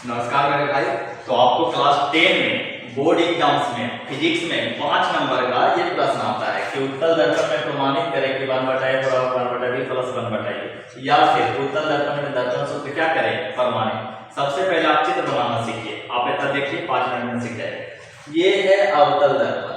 नमस्कार मेरे भाई। तो आपको क्लास 10 में बोर्ड एग्जाम्स में फिजिक्स में 5 नंबर का ये प्रश्न आता है कि उत्तल दर्पण में प्रमाणित करें कि 1/a बराबर 1/b प्लस 1/a, या फिर उत्तल दर्पण में दर्पण सूत्र क्या करें प्रमाणित। सबसे पहले आप चित्र बनाना सीखिए। आप इतना देखिए 5 मिनट में सीख जाएंगे। ये है अवतल दर्पण,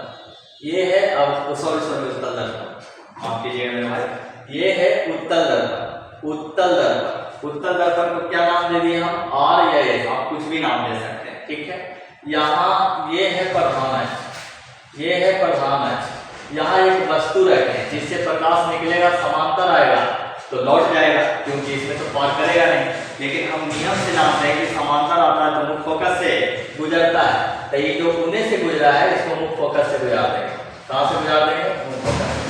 ये है उत्तल दर्पण, माफ कीजिएगा मेरे भाई। ये है उत्तल दर्पण, उत्तल दर्पण। उत्तल दर्पण को क्या नाम दे दिए हम, आर या एस, आप कुछ भी नाम दे सकते हैं, ठीक है। यहाँ ये है प्रधान अक्ष, ये है प्रधान अक्ष। यहाँ एक वस्तु रखें जिससे प्रकाश निकलेगा, समांतर आएगा तो लौट जाएगा, क्योंकि इसमें तो पार करेगा नहीं। लेकिन हम नियम से जानते हैं कि समांतर आता है तो मुख्य फोकस से गुजरता है, तो ये जो पुणे से गुजरा है इसको मुख्य फोकस से गुजार देंगे। कहाँ से गुजार देंगे, मुख्य फोकस।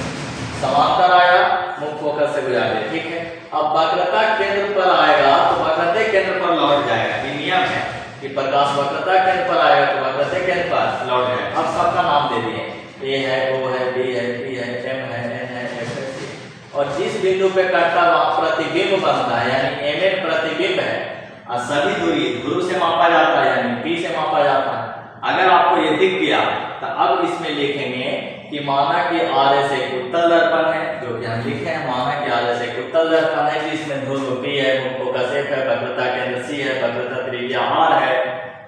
समांतर आया, मुख्य फोकस से गुजार दे, ठीक है। अब वक्रता केंद्र पर आएगा तो वक्रता केंद्र पर लौट जाएगा। ये नियम है कि प्रकाश वक्रता केंद्र पर आएगा तो वक्रता केंद्र पर लौट जाएगा। अब सबका नाम दे दिए, ए है, ओ है, बी है, पी है, एम है, एन है, एफ है, सी। और जिस बिंदु पे कटता वहां प्रतिबिंब बनता है, यानी एम एन प्रतिबिंब है। और सभी दूरी ध्रुव से मापा जाता है, यानी पी से मापा जाता है। अगर आपको ये दिख गया तो अब इसमें लिखेंगे कि माना कि आर एस एक उत्तल दर्पण है, जो कि हम लिखे हैं माना कि आर एस एक उत्तल दर्पण है जिसमें ध्रुव पी है, मुख्य फोकस एक है, वक्रता केंद्र सी है, वक्रता त्रिज्या आर है।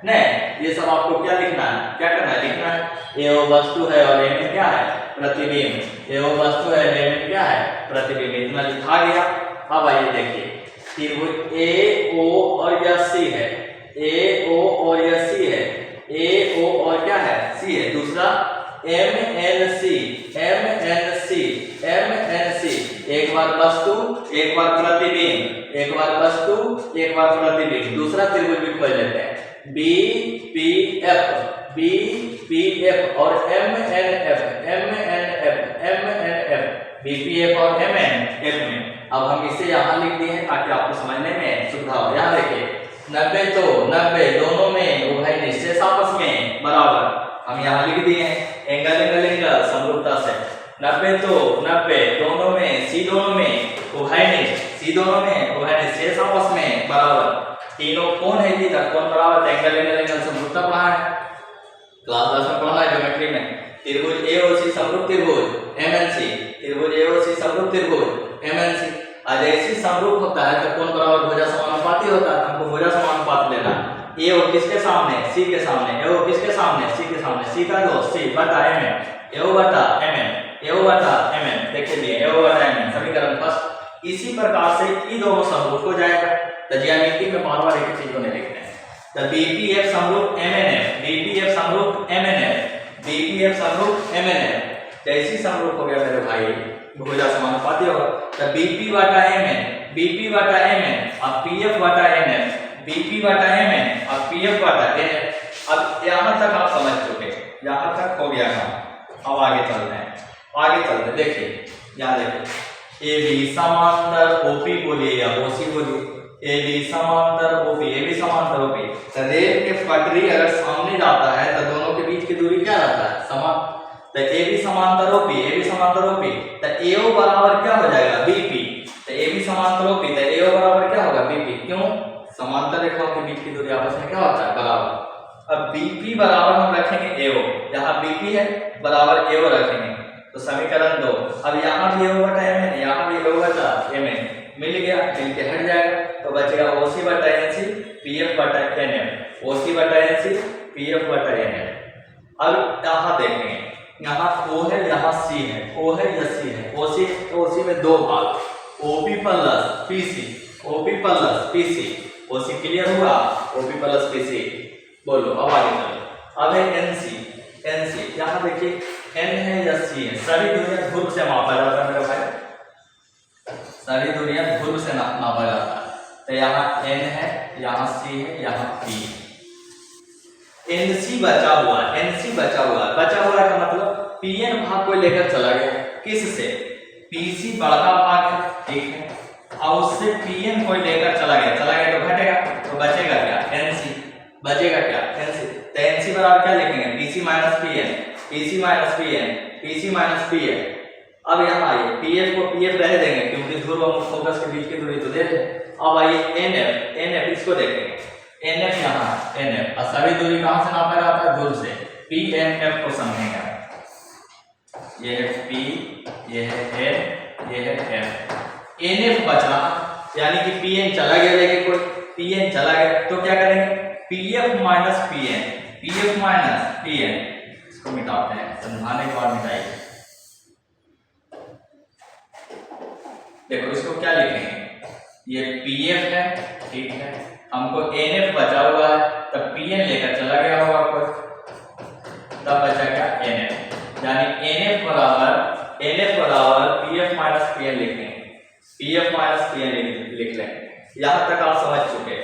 नहीं, ये सब आपको क्या लिखना है, क्या करना है, लिखना है ए वो वस्तु है और एम क्या है, प्रतिबिंब। ए वो वस्तु है, एम क्या है, प्रतिबिंब। इतना लिखा गया। अब आइए देखिए, त्रिभुज ए ओ और यह सी है, ए ओ और यह सी है, ए ओ और क्या है, सी है। दूसरा M N C, M N C, M N C. एक बार वस्तु एक बार प्रतिबिंब, एक बार वस्तु एक बार प्रतिबिंब। दूसरा त्रिभुज भी खोज लेते हैं, B P F, B P F और M N F, M N F, M N F, B P F और एम एन एफ में। अब हम इसे यहाँ लिख दिए हैं ताकि आपको समझने में सुविधा हो। यहाँ देखिए 90 तो 90 दोनों में उभय निश्चय आपस में बराबर, हम यहाँ लिख दिए हैं एंगल एंगल एंगल समरूपता से। 90 तो 90 दोनों में, सी दोनों में उभय निश्चय, सी दोनों में उभय निश्चय आपस में बराबर। तीनों कोण है जी, कोण बराबर, एंगल एंगल एंगल समरूपता पढ़ा है क्लास 10 में, पढ़ा है ज्योमेट्री में। त्रिभुज ए ओ सी समरूप त्रिभुज एम एन सी, त्रिभुज ए ओ सी समरूप त्रिभुज एम एन सी। जैसे समरूप होता है तो कोण बराबर भुजा समानुपाती होता है, हमको भुजा समानुपात लेना। ए ओ किसके सामने, सी के सामने, ए ओ किसके सामने, सी के सामने। सी का दो सी बटा एम एन, ए ओ बटा एम एन, ए ओ बटा एम एन। देखिए लिए ए ओ बटा एम एन समीकरण फर्स्ट। इसी प्रकार से ये दोनों समरूप हो जाएगा। तो ज्यामिति में बार-बार एक चीज को नहीं लिखना है। तो बीपीएफ समरूप एमएनएफ, बीपीएफ समरूप एमएनएफ, बीपीएफ समरूप एमएनएफ। जैसी समरूप हो गया मेरे भाई, भुजा समानुपाती होगा। तो बीपी बटा एमएन, बीपी बटा एमएन और पीएफ बटा एनएफ, बीपी बटा एमएन और पीएफ बटा एनएफ। अब यहां तक आप समझ चुके, यहां तक हो गया काम। अब आगे चलते हैं, आगे चलते हैं। देखिए यहाँ देखिए, ए बी समांतर ओपी बोलिए या ओसी बोलिए, ए बी समांतर ओपी, ए बी समांतर ओपी। तो रेल के पटरी अगर सामने जाता है तो दोनों के बीच की दूरी क्या रहता है, समान। तो ए बी समांतर ओपी, ए बी समांतर ओपी, तो ए ओ बराबर क्या हो जाएगा, बीपी। तो ए बी समांतर ओपी, तो ए ओ बराबर क्या होगा, बीपी। क्यों, समांतर रेखाओं के बीच की दूरी आपस में क्या होता है, बराबर। अब बीपी बराबर हम रखेंगे ए ओ, यहाँ बीपी है बराबर ए ओ रखेंगे, तो समीकरण 2। अब यहाँ भी ए ओ बटा एम एन, यहाँ भी ए ओ बटा एम एन मिल गया, मिल के हट जाएगा। तो बचेगा ओसी बटा एन सी, पीएफ बटा एन एफ, ओसी बटा एन सी, पीएफ बटा एन एफ। अब यहाँ देखेंगे, यहाँ ओ है, यहाँ सी है, ओ है या सी है, ओसी, ओसी में दो भाग, OP plus PC, OP plus PC. OC clear हुआ, ओपी प्लस पीसी। बोलो अब आगे चलो। अब है एनसी, एनसी यहाँ देखिए एन है या सी है, सभी दूरियां ध्रुव से मापा जाता है मेरे भाई, सभी दूरियां ध्रुव से नापा जाता है। तो यहाँ एन है, यहाँ सी है, यहाँ पी। एनसी बचा हुआ, एनसी बचा हुआ, बचा हुआ का मतलब पीएन भाग को लेकर चला गया, किससे, पीसी बड़ा भाग है, ठीक है, और उससे पीएन को लेकर चला गया तो घटेगा, तो बचेगा क्या, एनसी, बचेगा क्या, एनसी। तो एनसी बराबर क्या लिखेंगे, PC minus PN, PC minus PN, PC minus PN. अब यहाँ आइए, पीएफ को पीएफ रह देंगे क्योंकि ध्रुव और फोकस के बीच की दूरी तो दे दें। अब आइए एनएफ, एनएफ इसको देखेंगे, एन एफ यहाँ एन एफ, और सभी दूरी कहाँ से नापा जाता है? दूर से। पी एन एफ को समझेंगे। ये है पी, ये है एन, ये है एफ। एन एफ बचा, यानी कि पी एन चला गया, लेकिन कोई पी एन चला गया तो क्या करेंगे? P F minus P N, P F minus P N, इसको मिटाते हैं, समझाने के बाद मिटाइए। देखो इसको क्या लिखेंगे? ये पी एफ है, ठीक है, हमको एन एफ बचा हुआ है, तब पी एन लेकर चला गया होगा कोई, तब बचा क्या? एन एफ, यानी एन एफ बराबर P F minus P N लिखेंगे, P F minus P N लिख लेंगे। यहां तक आप समझ चुके,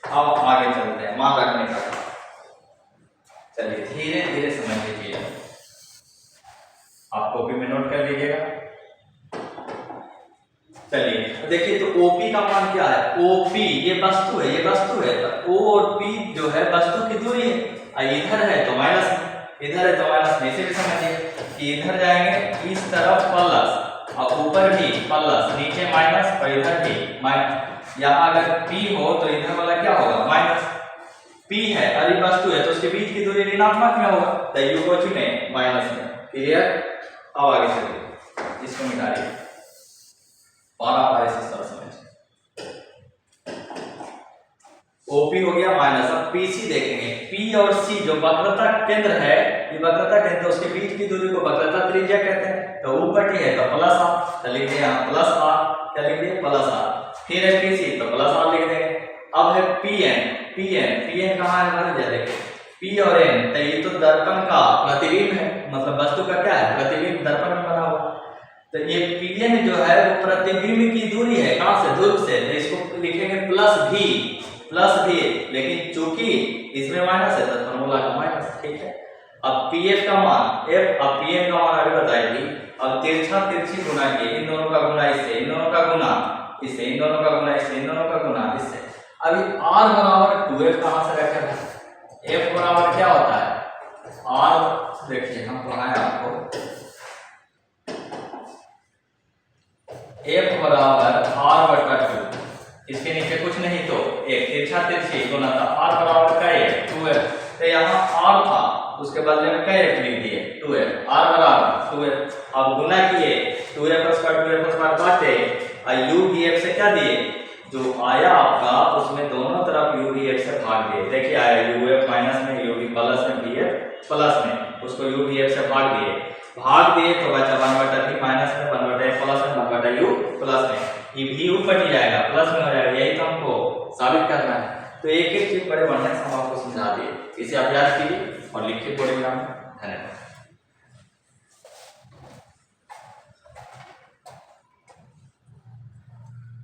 अब आगे चलते हैं, मान रखने का काम। चलिए धीरे धीरे समझ लीजिए, आप कॉपी में नोट कर लीजिएगा। चलिए देखिए, तो ओपी का मान क्या है? ओपी ये वस्तु है, ये वस्तु है, तो ओ और पी जो है वस्तु की दूरी है। इधर है तो माइनस में, इधर है तो माइनस में। इसे भी समझिए कि इधर जाएंगे इस तरफ प्लस, और ऊपर भी प्लस, नीचे माइनस, और इधर भी माइनस। यहाँ अगर पी हो तो इधर वाला क्या होगा? माइनस। पी है और ये वस्तु है, तो उसके बीच की दूरी ऋणात्मक में होगा, तो यू को चुने माइनस में। क्लियर? अब आगे चलिए, इसको मिटा दिए और आप ऐसे तरह समझिए। ओपी हो गया माइनस, अब पीसी देखेंगे। पी और सी जो वक्रता केंद्र है, ये वक्रता केंद्र, उसके बीच की दूरी को वक्रता त्रिज्या कहते हैं। तो ऊपर है तो प्लस आर, तो लिख दें यहाँ प्लस आर, क्या लिख दें? प्लस आर। फिर है पीसी तो प्लस आर लिख देंगे। अब है P N, P N, P N कहाँ है? मान लीजिए देखिए पी और एन, तो ये तो दर्पण का प्रतिबिंब है, मतलब वस्तु का क्या है? प्रतिबिंब, दर्पण में बना हुआ। तो ये पी एन जो है वो प्रतिबिंब की दूरी है, कहाँ से? ध्रुव से, तो इसको लिखेंगे प्लस भी, प्लस भी, लेकिन चूंकि इसमें माइनस है तो फॉर्मूला का माइनस, ठीक है। अब पी एफ का मान एफ, अब पी एन का मान अभी बताएगी। अब तिरछा तिरछी गुना किए, इन दोनों का गुना इससे, इन दोनों का गुना इससे, इन दोनों का गुना इससे, इन दोनों का गुना इससे। अभी आर बराबर 2f कहां से रखे हैं? f बराबर क्या होता है? आर, देखिए हम पढ़ाएं आपको, f बराबर r बटा 2, इसके नीचे कुछ नहीं तो एक, तिरछा तिरछी गुना था, r बराबर क्या है? 2f। तो यहाँ r था, उसके बदले में क्या f लिख दिए? 2f, r बराबर 2f। अब गुना किए 2f स्क्वायर, 2f स्क्वायर काटे, और u df से क्या दिए? जो आया आपका उसमें दोनों तरफ u df से भाग दिए। देखिए आया uf माइनस में, u प्लस में, df प्लस में, उसको u df से भाग दिए तो बचा 1/3 माइनस में, 1/a प्लस में, 1/u प्लस में। ये भी ऊपर ही जाएगा, प्लस में हो जाएगा, यही तो हमको साबित करना है। तो एक एक चीज बड़े बढ़िया से हम आपको समझा दिए, इसे आप याद कीजिए और लिखिए प्रोग्राम। धन्यवाद।